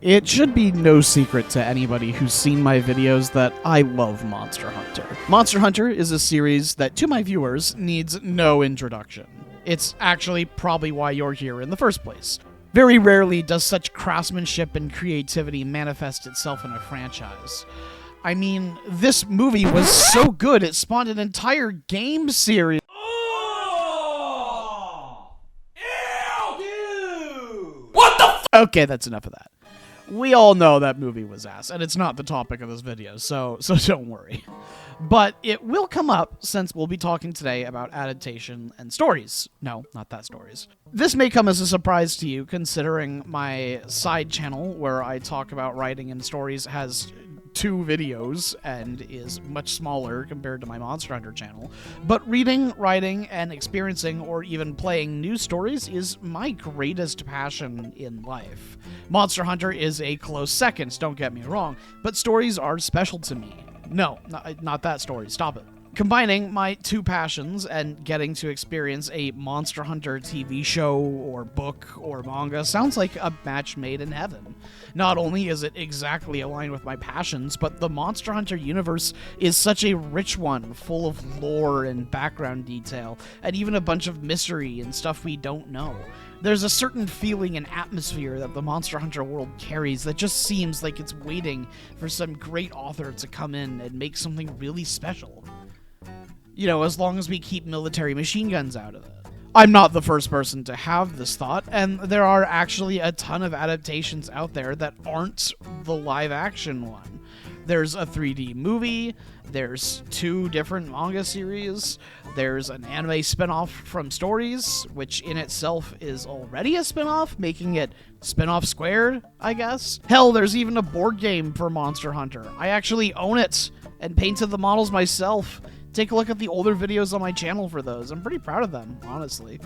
It should be no secret to anybody who's seen my videos that I love Monster Hunter. Monster Hunter is a series that, to my viewers, needs no introduction. It's actually probably why you're here in the first place. Very rarely does such craftsmanship and creativity manifest itself in a franchise. I mean, this movie was so good it spawned an entire game series. Okay, that's enough of that. We all know that movie was ass, and it's not the topic of this video, so don't worry. But it will come up since we'll be talking today about adaptation and stories. No, not that stories. This may come as a surprise to you, considering my side channel, where I talk about writing and stories, has 2 videos and is much smaller compared to my Monster Hunter channel. But reading, writing, and experiencing or even playing new stories is my greatest passion in life. Monster Hunter is a close second, don't get me wrong, but stories are special to me. No, not that story, stop it. Combining my 2 passions and getting to experience a Monster Hunter TV show or book or manga sounds like a match made in heaven. Not only is it exactly aligned with my passions, but the Monster Hunter universe is such a rich one, full of lore and background detail, and even a bunch of mystery and stuff we don't know. There's a certain feeling and atmosphere that the Monster Hunter world carries that just seems like it's waiting for some great author to come in and make something really special. You know, as long as we keep military machine guns out of it. I'm not the first person to have this thought, and there are actually a ton of adaptations out there that aren't the live-action one. There's a 3D movie, there's 2 different manga series, there's an anime spin-off from Stories, which in itself is already a spin-off, making it spin-off squared, I guess. Hell, there's even a board game for Monster Hunter. I actually own it and painted the models myself. Take a look at the older videos on my channel for those. I'm pretty proud of them, honestly.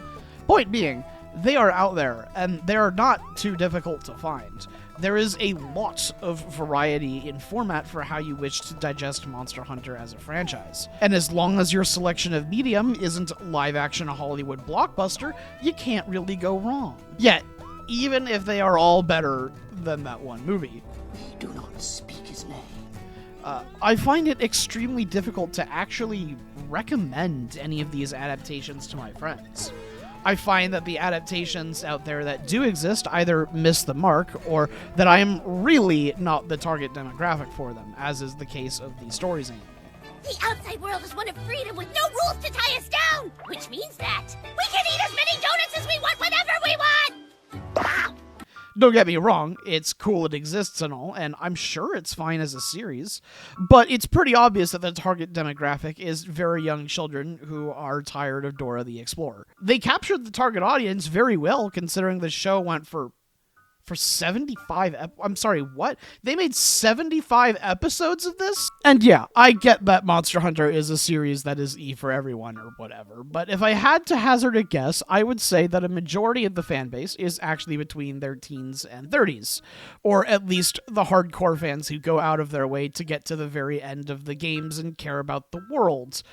Point being, they are out there, and they are not too difficult to find. There is a lot of variety in format for how you wish to digest Monster Hunter as a franchise. And as long as your selection of medium isn't live-action Hollywood blockbuster, you can't really go wrong. Yet, even if they are all better than that one movie, we do not speak his name. I find it extremely difficult to actually recommend any of these adaptations to my friends. I find that the adaptations out there that do exist either miss the mark, or that I am really not the target demographic for them, as is the case of the Stories anime. The outside world is one of freedom with no rules to tie us down, which means that we can eat as many donuts as we want whenever we want! Don't get me wrong, it's cool it exists and all, and I'm sure it's fine as a series, but it's pretty obvious that the target demographic is very young children who are tired of Dora the Explorer. They captured the target audience very well, considering the show went for 75 I'm sorry, what? They made 75 episodes of this? And yeah, I get that Monster Hunter is a series that is E for everyone or whatever, but if I had to hazard a guess, I would say that a majority of the fan base is actually between their teens and 30s, or at least the hardcore fans who go out of their way to get to the very end of the games and care about the world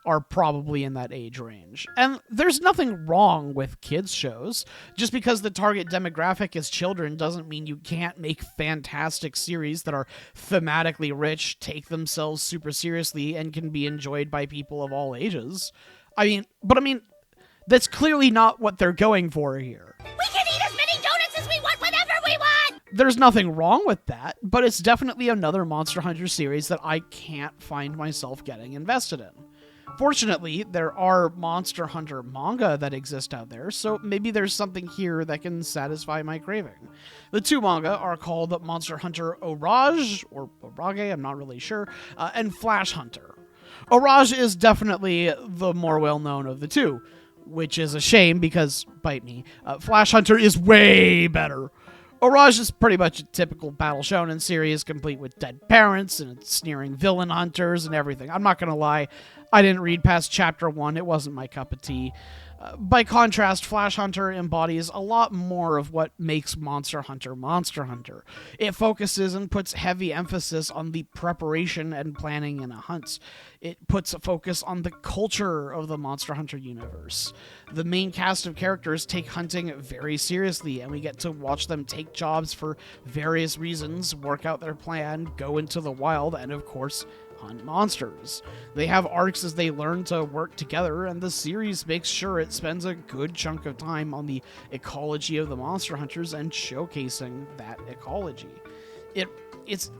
are probably in that age range. And there's nothing wrong with kids shows. Just because the target demographic is children doesn't mean you can't make fantastic series that are thematically rich, take themselves super seriously, and can be enjoyed by people of all ages. I mean, that's clearly not what they're going for here. We can eat as many donuts as we want whenever we want! There's nothing wrong with that, but it's definitely another Monster Hunter series that I can't find myself getting invested in. Fortunately, there are Monster Hunter manga that exist out there, so maybe there's something here that can satisfy my craving. The 2 manga are called Monster Hunter Orage, or Orage, I'm not really sure, and Flash Hunter. Orage is definitely the more well-known of the 2, which is a shame because, bite me, Flash Hunter is way better. Orage is pretty much a typical battle shonen series, complete with dead parents and sneering villain hunters and everything. I'm not gonna lie, I didn't read past chapter 1, it wasn't my cup of tea. By contrast, Flash Hunter embodies a lot more of what makes Monster Hunter Monster Hunter. It focuses and puts heavy emphasis on the preparation and planning in a hunt. It puts a focus on the culture of the Monster Hunter universe. The main cast of characters take hunting very seriously, and we get to watch them take jobs for various reasons, work out their plan, go into the wild, and of course, hunt monsters. They have arcs as they learn to work together, and the series makes sure it spends a good chunk of time on the ecology of the monster hunters and showcasing that ecology.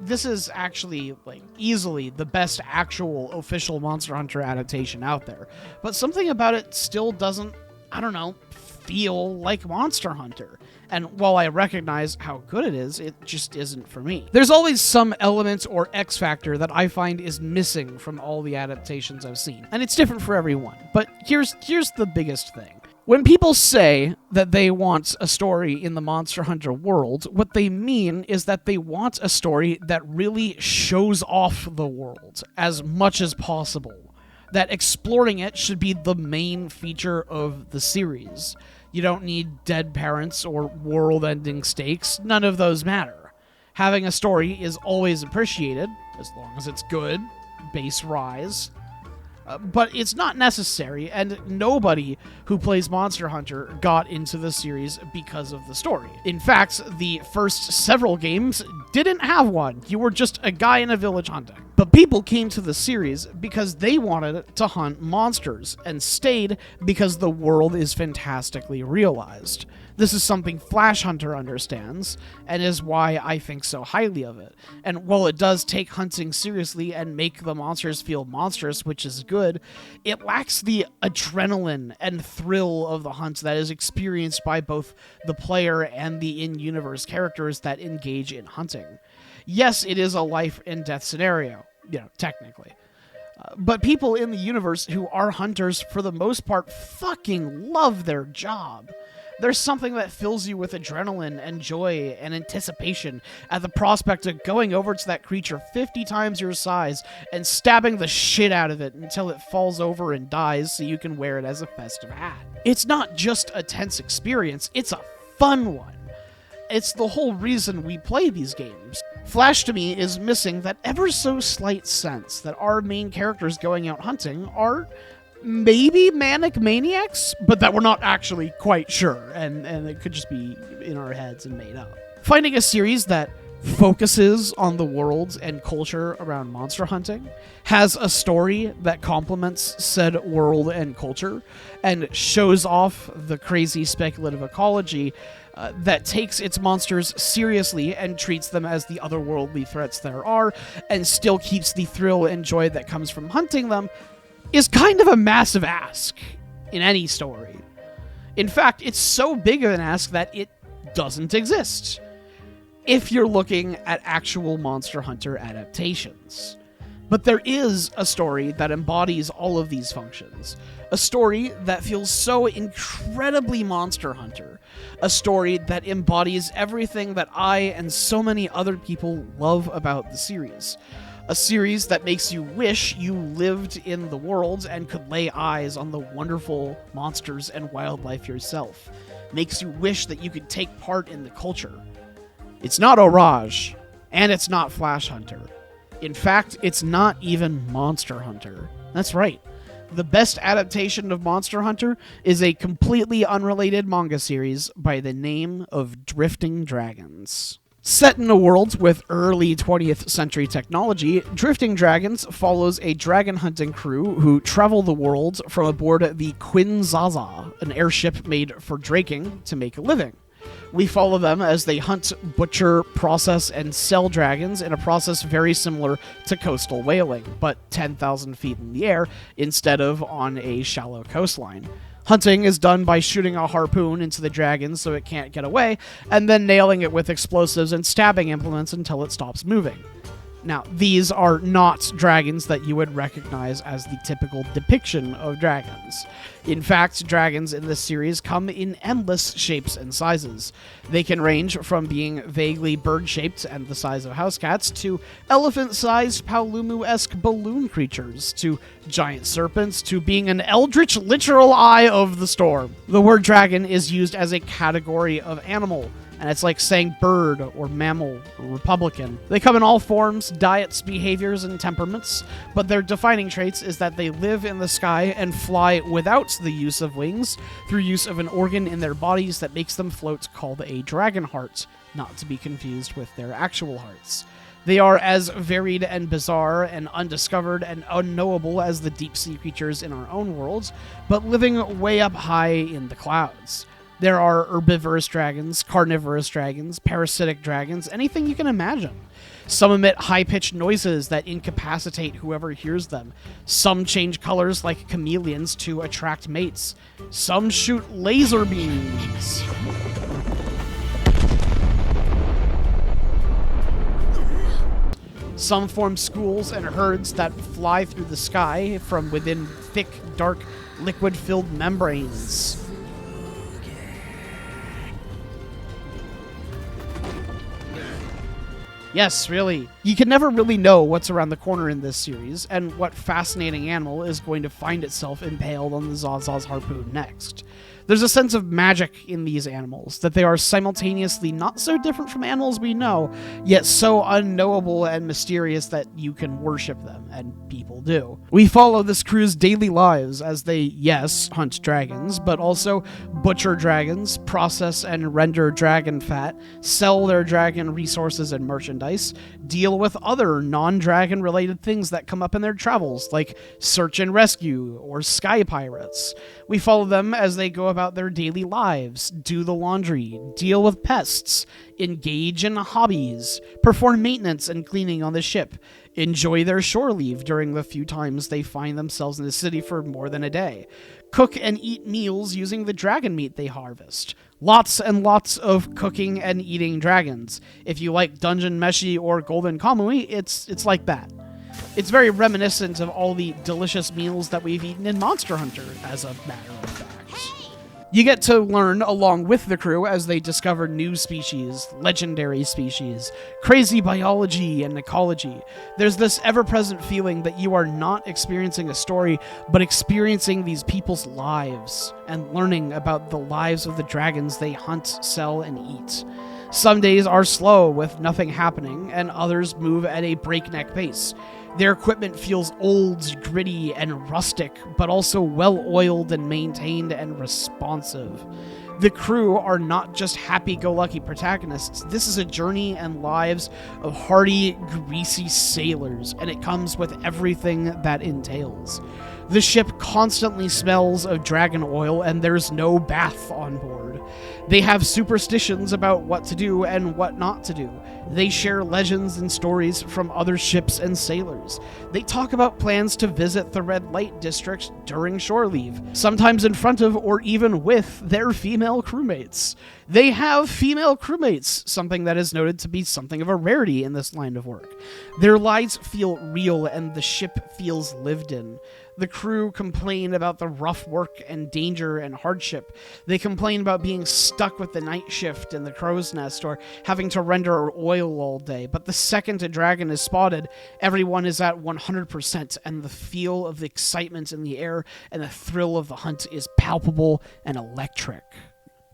This is actually like easily the best actual official Monster Hunter adaptation out there, but something about it still doesn't, I don't know, feel like Monster Hunter. And while I recognize how good it is, it just isn't for me. There's always some element or X factor that I find is missing from all the adaptations I've seen, and it's different for everyone. But here's the biggest thing. When people say that they want a story in the Monster Hunter world, what they mean is that they want a story that really shows off the world as much as possible. That exploring it should be the main feature of the series. You don't need dead parents or world-ending stakes. None of those matter. Having a story is always appreciated, as long as it's good, base rise. But it's not necessary, and nobody who plays Monster Hunter got into the series because of the story. In fact, the first several games didn't have one. You were just a guy in a village hunting. But people came to the series because they wanted to hunt monsters, and stayed because the world is fantastically realized. This is something Flash Hunter understands, and is why I think so highly of it. And while it does take hunting seriously and make the monsters feel monstrous, which is good, it lacks the adrenaline and thrill of the hunt that is experienced by both the player and the in-universe characters that engage in hunting. Yes, it is a life and death scenario, technically. But people in the universe who are hunters, for the most part, fucking love their job. There's something that fills you with adrenaline and joy and anticipation at the prospect of going over to that creature 50 times your size and stabbing the shit out of it until it falls over and dies so you can wear it as a festive hat. It's not just a tense experience, it's a fun one. It's the whole reason we play these games. Flash to me is missing that ever so slight sense that our main characters going out hunting are maybe manic maniacs, but that we're not actually quite sure, and it could just be in our heads and made up. Finding a series that focuses on the world and culture around monster hunting, has a story that complements said world and culture, and shows off the crazy speculative ecology that takes its monsters seriously and treats them as the otherworldly threats there are, and still keeps the thrill and joy that comes from hunting them, is kind of a massive ask in any story. In fact, it's so big of an ask that it doesn't exist if you're looking at actual Monster Hunter adaptations. But there is a story that embodies all of these functions. A story that feels so incredibly Monster Hunter. A story that embodies everything that I and so many other people love about the series. A series that makes you wish you lived in the world and could lay eyes on the wonderful monsters and wildlife yourself. Makes you wish that you could take part in the culture. It's not Orage, and it's not Flash Hunter. In fact, it's not even Monster Hunter. That's right. The best adaptation of Monster Hunter is a completely unrelated manga series by the name of Drifting Dragons. Set in a world with early 20th century technology, Drifting Dragons follows a dragon hunting crew who travel the world from aboard the Quinzaza, an airship made for draking to make a living. We follow them as they hunt, butcher, process, and sell dragons in a process very similar to coastal whaling, but 10,000 feet in the air instead of on a shallow coastline. Hunting is done by shooting a harpoon into the dragon so it can't get away, and then nailing it with explosives and stabbing implements until it stops moving. Now, these are not dragons that you would recognize as the typical depiction of dragons. In fact, dragons in this series come in endless shapes and sizes. They can range from being vaguely bird-shaped and the size of house cats to elephant-sized Paolumu-esque balloon creatures to giant serpents to being an eldritch literal eye of the storm. The word dragon is used as a category of animal, and it's like saying bird or mammal or Republican. They come in all forms, diets, behaviors, and temperaments, but their defining traits is that they live in the sky and fly without the use of wings through use of an organ in their bodies that makes them float called a dragon heart, not to be confused with their actual hearts. They are as varied and bizarre and undiscovered and unknowable as the deep-sea creatures in our own worlds, but living way up high in the clouds. There are herbivorous dragons, carnivorous dragons, parasitic dragons, anything you can imagine. Some emit high-pitched noises that incapacitate whoever hears them. Some change colors like chameleons to attract mates. Some shoot laser beams. Some form schools and herds that fly through the sky from within thick, dark, liquid-filled membranes. Yes, really. You can never really know what's around the corner in this series, and what fascinating animal is going to find itself impaled on the Zaz's harpoon next. There's a sense of magic in these animals, that they are simultaneously not so different from animals we know, yet so unknowable and mysterious that you can worship them, and people do. We follow this crew's daily lives as they, yes, hunt dragons, but also butcher dragons, process and render dragon fat, sell their dragon resources and merchandise, deal with other non-dragon related things that come up in their travels, like search and rescue or sky pirates. We follow them as they go about their daily lives, do the laundry, deal with pests, engage in hobbies, perform maintenance and cleaning on the ship, enjoy their shore leave during the few times they find themselves in the city for more than a day, cook and eat meals using the dragon meat they harvest. Lots and lots of cooking and eating dragons. If you like Dungeon Meshi or Golden Kamui, it's like that. It's very reminiscent of all the delicious meals that we've eaten in Monster Hunter, as a matter of fact. You get to learn along with the crew as they discover new species, legendary species, crazy biology and ecology. There's this ever-present feeling that you are not experiencing a story, but experiencing these people's lives and learning about the lives of the dragons they hunt, sell, and eat. Some days are slow with nothing happening, and others move at a breakneck pace. Their equipment feels old, gritty, and rustic, but also well-oiled and maintained and responsive. The crew are not just happy-go-lucky protagonists. This is a journey and lives of hardy, greasy sailors, and it comes with everything that entails. The ship constantly smells of dragon oil, and there's no bath on board. They have superstitions about what to do and what not to do. They share legends and stories from other ships and sailors. They talk about plans to visit the Red Light District during shore leave, sometimes in front of or even with their female crewmates. They have female crewmates, something that is noted to be something of a rarity in this line of work. Their lives feel real and the ship feels lived in. The crew complain about the rough work and danger and hardship. They complain about being stuck with the night shift in the crow's nest or having to render oil all day. But the second a dragon is spotted, everyone is at 100%, and the feel of the excitement in the air and the thrill of the hunt is palpable and electric.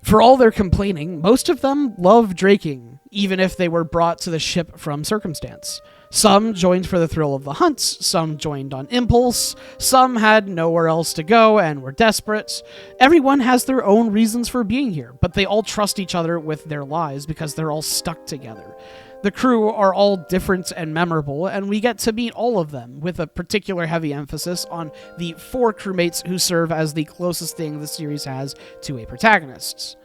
For all their complaining, most of them love draking, even if they were brought to the ship from circumstance. Some joined for the thrill of the hunt, some joined on impulse, some had nowhere else to go and were desperate. Everyone has their own reasons for being here, but they all trust each other with their lives because they're all stuck together. The crew are all different and memorable, and we get to meet all of them, with a particular heavy emphasis on the 4 crewmates who serve as the closest thing the series has to a protagonist.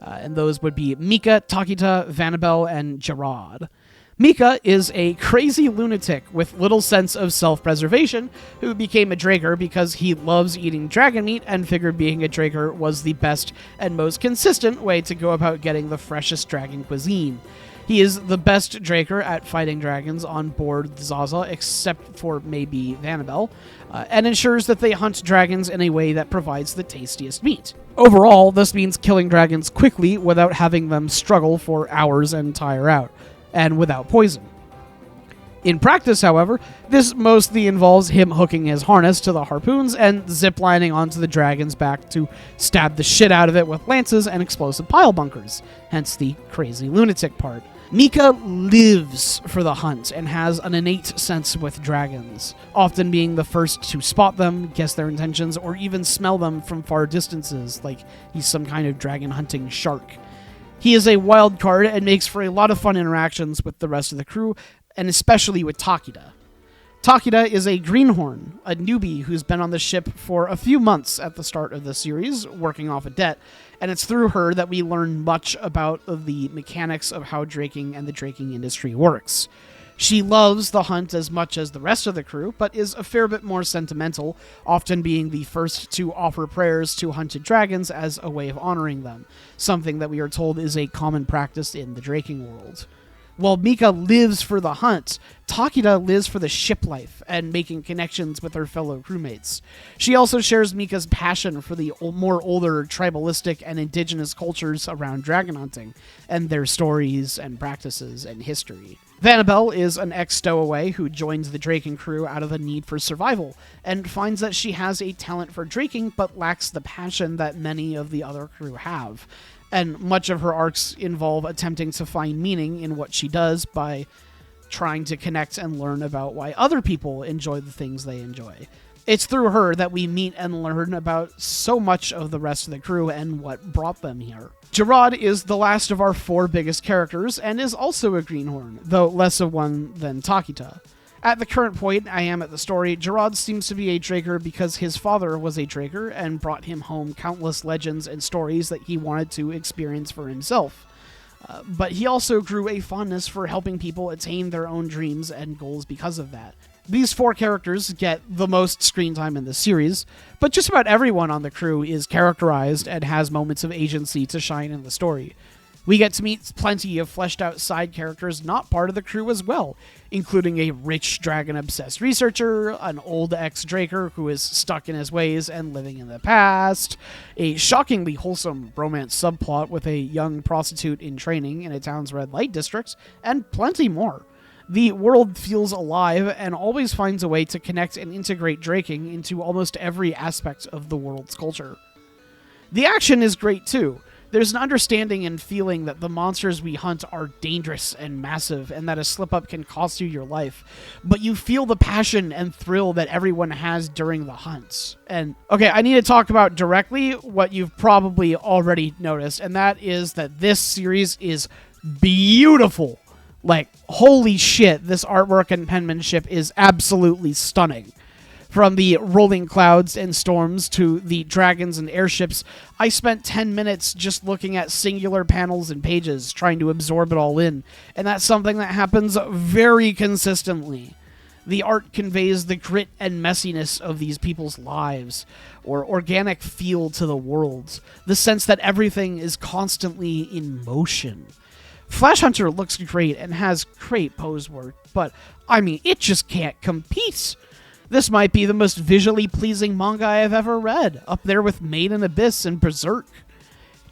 And those would be Mika, Takita, Vanabel, and Gerard. Mika is a crazy lunatic with little sense of self-preservation who became a Draker because he loves eating dragon meat and figured being a Draker was the best and most consistent way to go about getting the freshest dragon cuisine. He is the best Draker at fighting dragons on board Zaza, except for maybe Vanabelle, and ensures that they hunt dragons in a way that provides the tastiest meat. Overall, this means killing dragons quickly without having them struggle for hours and tire out, and without poison. In practice, however, this mostly involves him hooking his harness to the harpoons and ziplining onto the dragon's back to stab the shit out of it with lances and explosive pile bunkers, hence the crazy lunatic part. Mika lives for the hunt and has an innate sense with dragons, often being the first to spot them, guess their intentions, or even smell them from far distances, like he's some kind of dragon hunting shark. He is a wild card and makes for a lot of fun interactions with the rest of the crew, and especially with Takeda. Takeda is a greenhorn, a newbie who's been on the ship for a few months at the start of the series, working off a debt, and it's through her that we learn much about the mechanics of how draking and the draking industry works. She loves the hunt as much as the rest of the crew, but is a fair bit more sentimental, often being the first to offer prayers to hunted dragons as a way of honoring them, something that we are told is a common practice in the draking world. While Mika lives for the hunt, Takeda lives for the ship life and making connections with her fellow crewmates. She also shares Mika's passion for the more older tribalistic and indigenous cultures around dragon hunting, and their stories and practices and history. Vanabelle is an ex-stowaway who joins the draking crew out of a need for survival, and finds that she has a talent for draking but lacks the passion that many of the other crew have. And much of her arcs involve attempting to find meaning in what she does by trying to connect and learn about why other people enjoy the things they enjoy. It's through her that we meet and learn about so much of the rest of the crew and what brought them here. Gerard is the last of our 4 biggest characters and is also a greenhorn, though less of one than Takeda. At the current point I am at the story, Gerard seems to be a Draker because his father was a Draker and brought him home countless legends and stories that he wanted to experience for himself. But he also grew a fondness for helping people attain their own dreams and goals because of that. These 4 characters get the most screen time in the series, but just about everyone on the crew is characterized and has moments of agency to shine in the story. We get to meet plenty of fleshed out side characters not part of the crew as well, including a rich dragon-obsessed researcher, an old ex-Draker who is stuck in his ways and living in the past, a shockingly wholesome romance subplot with a young prostitute in training in a town's red light district, and plenty more. The world feels alive and always finds a way to connect and integrate draking into almost every aspect of the world's culture. The action is great too. There's an understanding and feeling that the monsters we hunt are dangerous and massive, and that a slip-up can cost you your life. But you feel the passion and thrill that everyone has during the hunts. And, okay, I need to talk about directly what you've probably already noticed, and that is that this series is beautiful. Like, holy shit, this artwork and penmanship is absolutely stunning. From the rolling clouds and storms to the dragons and airships, I spent 10 minutes just looking at singular panels and pages, trying to absorb it all in, and that's something that happens very consistently. The art conveys the grit and messiness of these people's lives, or organic feel to the world, the sense that everything is constantly in motion. Flash Hunter looks great and has great pose work, but, I mean, it just can't compete. This might be the most visually pleasing manga I have ever read, up there with Made in Abyss and Berserk.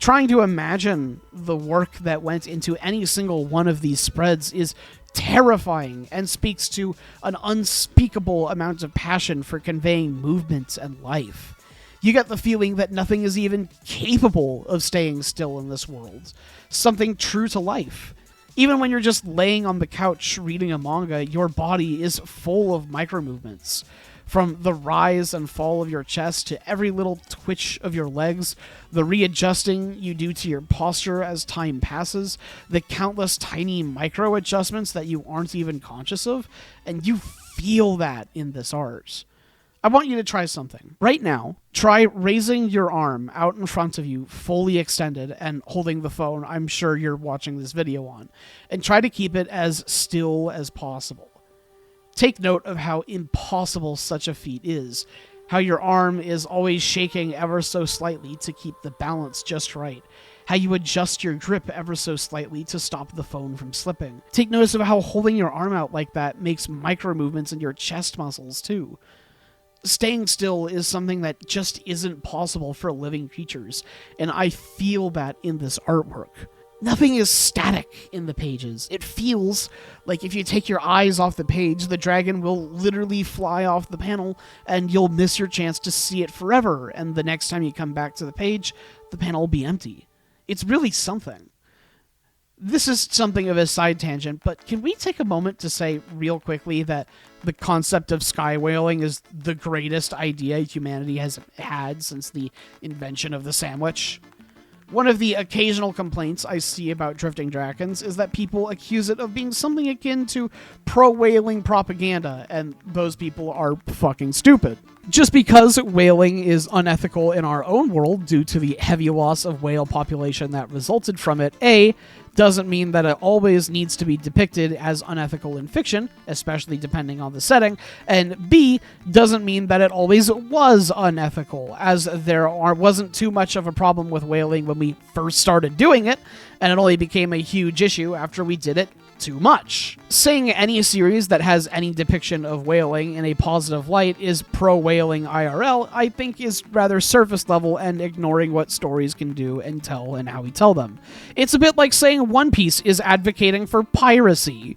Trying to imagine the work that went into any single one of these spreads is terrifying and speaks to an unspeakable amount of passion for conveying movement and life. You get the feeling that nothing is even capable of staying still in this world. Something true to life. Even when you're just laying on the couch reading a manga, your body is full of micro-movements. From the rise and fall of your chest to every little twitch of your legs, the readjusting you do to your posture as time passes, the countless tiny micro-adjustments that you aren't even conscious of, and you feel that in this art. I want you to try something. Right now, try raising your arm out in front of you, fully extended, and holding the phone I'm sure you're watching this video on, and try to keep it as still as possible. Take note of how impossible such a feat is, how your arm is always shaking ever so slightly to keep the balance just right, how you adjust your grip ever so slightly to stop the phone from slipping. Take notice of how holding your arm out like that makes micro movements in your chest muscles too. Staying still is something that just isn't possible for living creatures, and I feel that in this artwork. Nothing is static in the pages. It feels like if you take your eyes off the page, the dragon will literally fly off the panel and you'll miss your chance to see it forever, and the next time you come back to the page, the panel will be empty. It's really something. This is something of a side tangent, but can we take a moment to say real quickly that the concept of sky whaling is the greatest idea humanity has had since the invention of the sandwich? One of the occasional complaints I see about Drifting Dragons is that people accuse it of being something akin to pro-whaling propaganda, and those people are fucking stupid. Just because whaling is unethical in our own world due to the heavy loss of whale population that resulted from it, A, doesn't mean that it always needs to be depicted as unethical in fiction, especially depending on the setting, and B, doesn't mean that it always was unethical, as there wasn't too much of a problem with whaling when we first started doing it, and it only became a huge issue after we did it too much. Saying any series that has any depiction of whaling in a positive light is pro-whaling IRL, I think is rather surface level and ignoring what stories can do and tell and how we tell them. It's a bit like saying One Piece is advocating for piracy.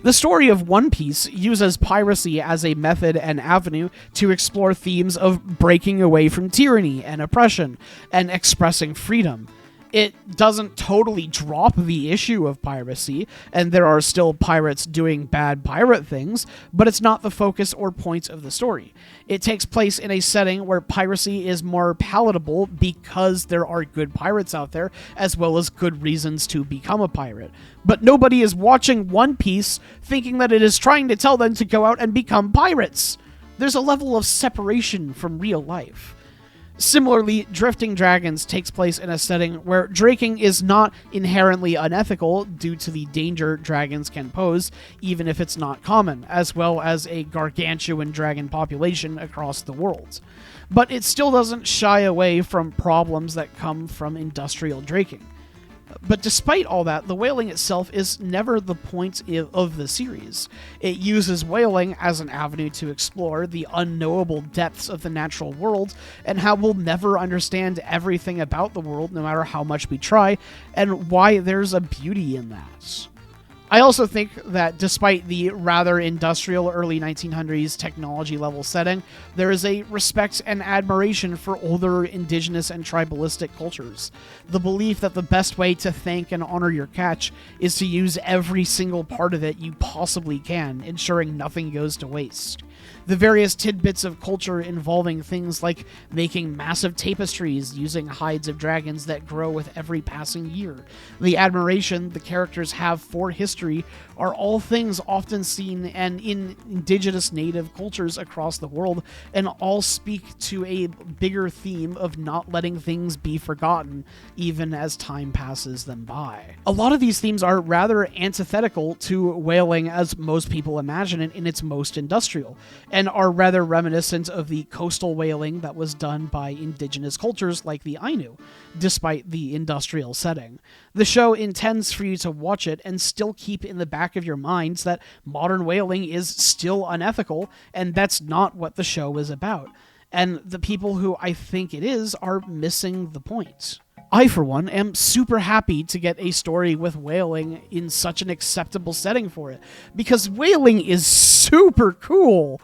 The story of One Piece uses piracy as a method and avenue to explore themes of breaking away from tyranny and oppression and expressing freedom. It doesn't totally drop the issue of piracy, and there are still pirates doing bad pirate things, but it's not the focus or point of the story. It takes place in a setting where piracy is more palatable because there are good pirates out there, as well as good reasons to become a pirate. But nobody is watching One Piece thinking that it is trying to tell them to go out and become pirates. There's a level of separation from real life. Similarly, Drifting Dragons takes place in a setting where draking is not inherently unethical due to the danger dragons can pose, even if it's not common, as well as a gargantuan dragon population across the world. But it still doesn't shy away from problems that come from industrial draking. But despite all that, the whaling itself is never the point of the series. It uses whaling as an avenue to explore the unknowable depths of the natural world and how we'll never understand everything about the world no matter how much we try, and why there's a beauty in that. I also think that despite the rather industrial early 1900s technology level setting, there is a respect and admiration for older indigenous and tribalistic cultures. The belief that the best way to thank and honor your catch is to use every single part of it you possibly can, ensuring nothing goes to waste. The various tidbits of culture involving things like making massive tapestries using hides of dragons that grow with every passing year. The admiration the characters have for history are all things often seen and in indigenous native cultures across the world, and all speak to a bigger theme of not letting things be forgotten even as time passes them by. A lot of these themes are rather antithetical to whaling as most people imagine it in its most industrial, and are rather reminiscent of the coastal whaling that was done by indigenous cultures like the Ainu, despite the industrial setting. The show intends for you to watch it and still keep in the back of your minds that modern whaling is still unethical, and that's not what the show is about. And the people who I think it is are missing the point. I, for one, am super happy to get a story with whaling in such an acceptable setting for it, because whaling is super cool.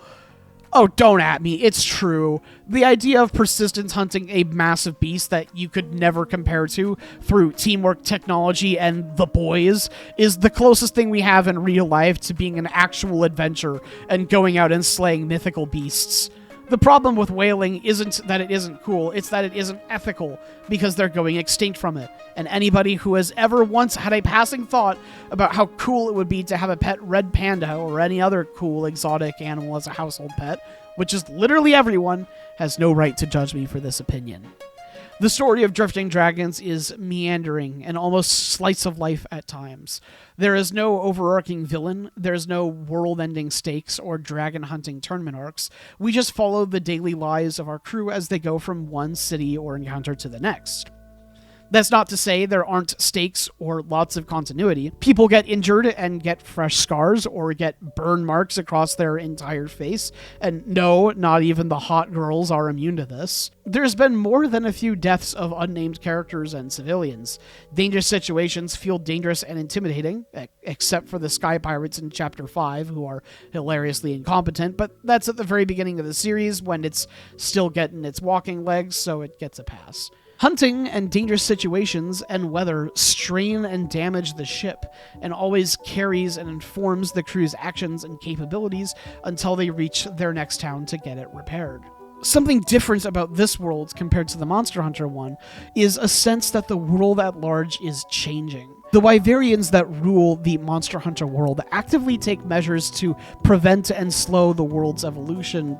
Oh, don't at me, it's true. The idea of persistence hunting a massive beast that you could never compare to through teamwork, technology, and the boys is the closest thing we have in real life to being an actual adventure and going out and slaying mythical beasts. The problem with whaling isn't that it isn't cool, it's that it isn't ethical, because they're going extinct from it. And anybody who has ever once had a passing thought about how cool it would be to have a pet red panda or any other cool exotic animal as a household pet, which is literally everyone, has no right to judge me for this opinion. The story of Drifting Dragons is meandering and almost slice of life at times. There is no overarching villain, there's no world-ending stakes or dragon-hunting tournament arcs. We just follow the daily lives of our crew as they go from one city or encounter to the next. That's not to say there aren't stakes or lots of continuity. People get injured and get fresh scars or get burn marks across their entire face, and no, not even the hot girls are immune to this. There's been more than a few deaths of unnamed characters and civilians. Dangerous situations feel dangerous and intimidating, except for the Sky Pirates in Chapter 5, who are hilariously incompetent, but that's at the very beginning of the series when it's still getting its walking legs, so it gets a pass. Hunting and dangerous situations and weather strain and damage the ship, and always carries and informs the crew's actions and capabilities until they reach their next town to get it repaired. Something different about this world compared to the Monster Hunter one is a sense that the world at large is changing. The Wyverians that rule the Monster Hunter world actively take measures to prevent and slow the world's evolution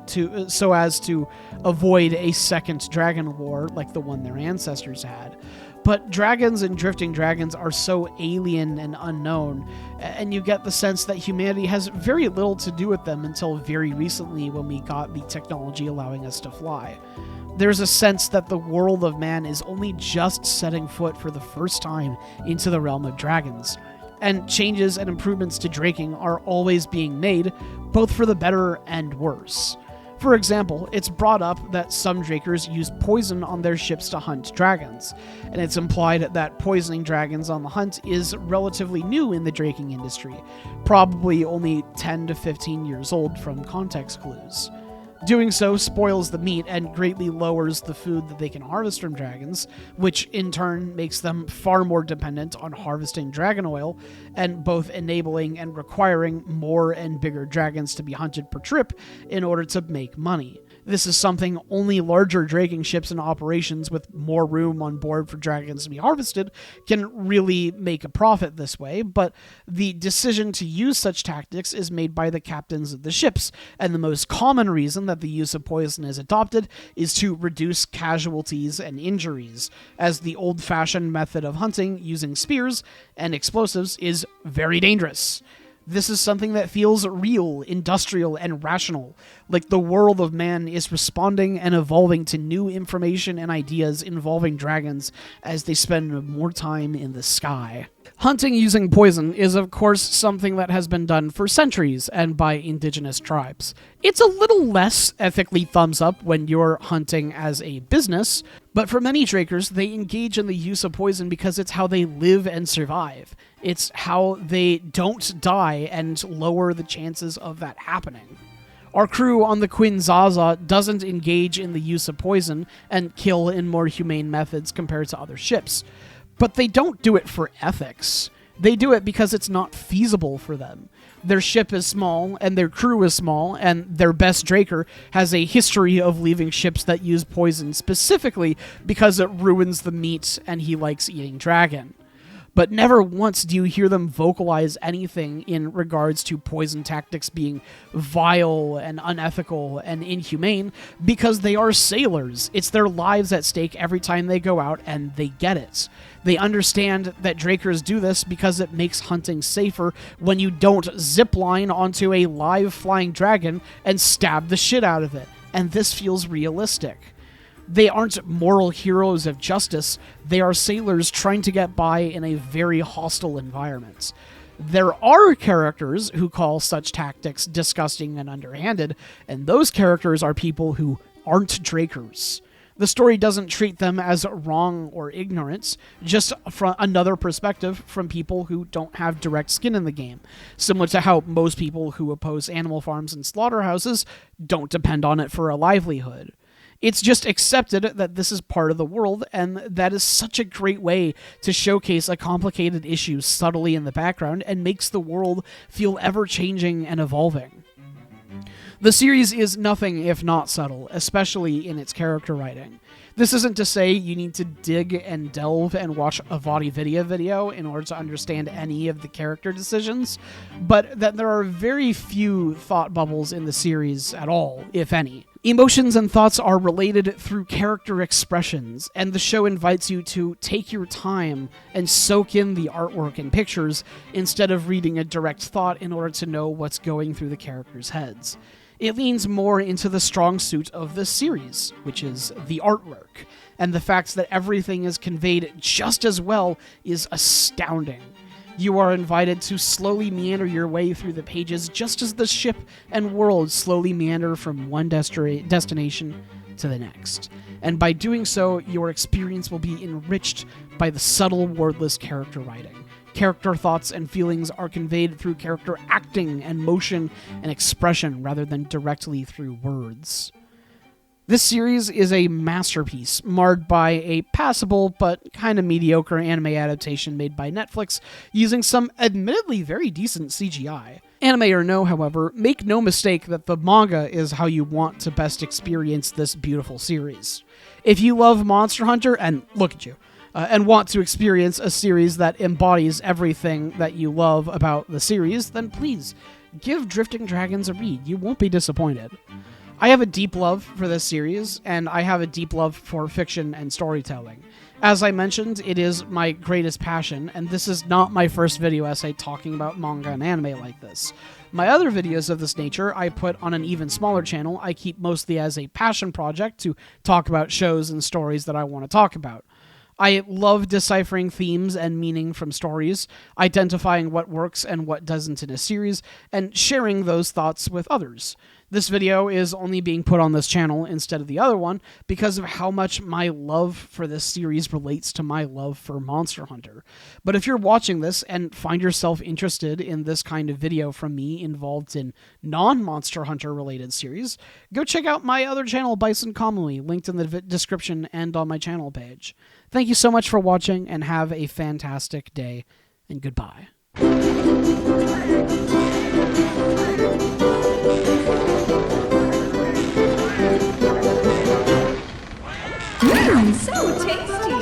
so as to avoid a second dragon war like the one their ancestors had. But dragons and drifting dragons are so alien and unknown, and you get the sense that humanity has very little to do with them until very recently when we got the technology allowing us to fly. There's a sense that the world of man is only just setting foot for the first time into the realm of dragons, and changes and improvements to draking are always being made, both for the better and worse. For example, it's brought up that some drakers use poison on their ships to hunt dragons, and it's implied that poisoning dragons on the hunt is relatively new in the draking industry, probably only 10 to 15 years old from context clues. Doing so spoils the meat and greatly lowers the food that they can harvest from dragons, which in turn makes them far more dependent on harvesting dragon oil, and both enabling and requiring more and bigger dragons to be hunted per trip in order to make money. This is something only larger draking ships and operations with more room on board for dragons to be harvested can really make a profit this way, but the decision to use such tactics is made by the captains of the ships, and the most common reason that the use of poison is adopted is to reduce casualties and injuries, as the old-fashioned method of hunting using spears and explosives is very dangerous. This is something that feels real, industrial, and rational, like the world of man is responding and evolving to new information and ideas involving dragons as they spend more time in the sky. Hunting using poison is, of course, something that has been done for centuries and by indigenous tribes. It's a little less ethically thumbs up when you're hunting as a business, but for many drakers, they engage in the use of poison because it's how they live and survive. It's how they don't die and lower the chances of that happening. Our crew on the Queen Zaza doesn't engage in the use of poison and kill in more humane methods compared to other ships. But they don't do it for ethics. They do it because it's not feasible for them. Their ship is small, and their crew is small, and their best draker has a history of leaving ships that use poison specifically because it ruins the meat and he likes eating dragon. But never once do you hear them vocalize anything in regards to poison tactics being vile and unethical and inhumane, because they are sailors. It's their lives at stake every time they go out, and they get it. They understand that drakers do this because it makes hunting safer when you don't zipline onto a live flying dragon and stab the shit out of it, and this feels realistic. They aren't moral heroes of justice, they are sailors trying to get by in a very hostile environment. There are characters who call such tactics disgusting and underhanded, and those characters are people who aren't drakers. The story doesn't treat them as wrong or ignorant, just from another perspective from people who don't have direct skin in the game, similar to how most people who oppose animal farms and slaughterhouses don't depend on it for a livelihood. It's just accepted that this is part of the world, and that is such a great way to showcase a complicated issue subtly in the background and makes the world feel ever-changing and evolving. The series is nothing if not subtle, especially in its character writing. This isn't to say you need to dig and delve and watch a VaatiVidya video in order to understand any of the character decisions, but that there are very few thought bubbles in the series at all, if any. Emotions and thoughts are related through character expressions, and the show invites you to take your time and soak in the artwork and pictures instead of reading a direct thought in order to know what's going through the characters' heads. It leans more into the strong suit of this series, which is the artwork, and the fact that everything is conveyed just as well is astounding. You are invited to slowly meander your way through the pages just as the ship and world slowly meander from one destination to the next. And by doing so, your experience will be enriched by the subtle, wordless character writing. Character thoughts and feelings are conveyed through character acting and motion and expression rather than directly through words. This series is a masterpiece, marred by a passable but kind of mediocre anime adaptation made by Netflix using some admittedly very decent CGI. Anime or no, however, make no mistake that the manga is how you want to best experience this beautiful series. If you love Monster Hunter, and look at you, and want to experience a series that embodies everything that you love about the series, then please, give Drifting Dragons a read. You won't be disappointed. I have a deep love for this series, and I have a deep love for fiction and storytelling. As I mentioned, it is my greatest passion, and this is not my first video essay talking about manga and anime like this. My other videos of this nature I put on an even smaller channel I keep mostly as a passion project to talk about shows and stories that I want to talk about. I love deciphering themes and meaning from stories, identifying what works and what doesn't in a series, and sharing those thoughts with others. This video is only being put on this channel instead of the other one because of how much my love for this series relates to my love for Monster Hunter. But if you're watching this and find yourself interested in this kind of video from me involved in non-Monster Hunter related series, go check out my other channel, Bison Commonly, linked in the description and on my channel page. Thank you so much for watching, and have a fantastic day, and goodbye. So tasty!